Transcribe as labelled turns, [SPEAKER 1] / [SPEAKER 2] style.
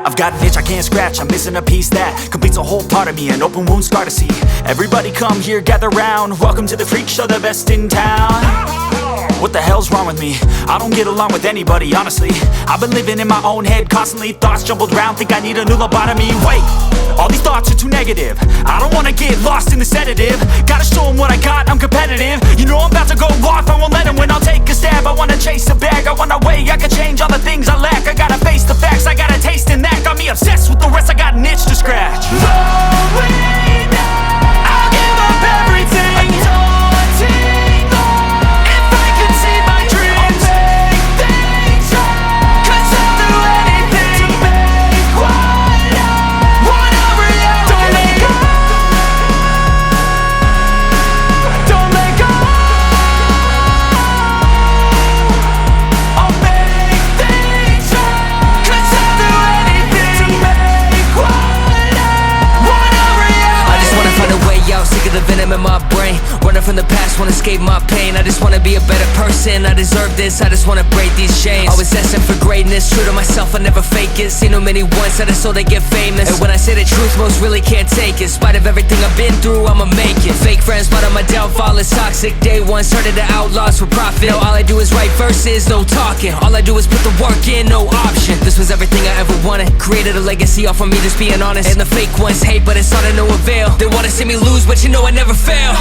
[SPEAKER 1] I've got an itch I can't scratch, I'm missing a piece that completes a whole part of me, an open wound scar to see. Everybody come here, gather round, welcome to the freak show, the best in town. What the hell's wrong with me? I don't get along with anybody, honestly. I've been living in my own head constantly, thoughts jumbled round, think I need a new lobotomy. Wait, all these thoughts are too negative, I don't wanna get lost in the sedative. Gotta show them what I got, I'm competitive. You know I'm about to go off, I won't let them win. I'll take a stab, I wanna chase a bag, I wanna weigh, I can change all the things I lack. I gotta face the facts, I got a taste in that. Got me obsessed with the rest, I got an itch to scratch. Lonely now, I'll give up everything. Daunting thought, if I could see my dreams, I'll make things right. 'Cause I'll do anything to make what I wanna reality. Don't let go, don't let go. I'll make things right. 'Cause I'll do anything to make what I wanna reality.
[SPEAKER 2] I just wanna find a way out, sick of the venom in my brain. Running from the past, wanna escape my pain. I just wanna be a better person, I deserve this. I just wanna break these chains. Always asking for greatness, true to myself, I never fake it. Seen too many ones that are so they get famous. And when I say the truth, most really can't take it. In spite of everything I've been through, I'ma make it. Fake friends, but on my downfall is toxic. Day one, started to outlaws for profit. Now all I do is write verses, no talking. All I do is put the work in, no option. This was everything I ever wanted. Created a legacy off of me, just being honest. And the fake ones hate, but it's all to no avail. They wanna see me lose, but you know I never fail.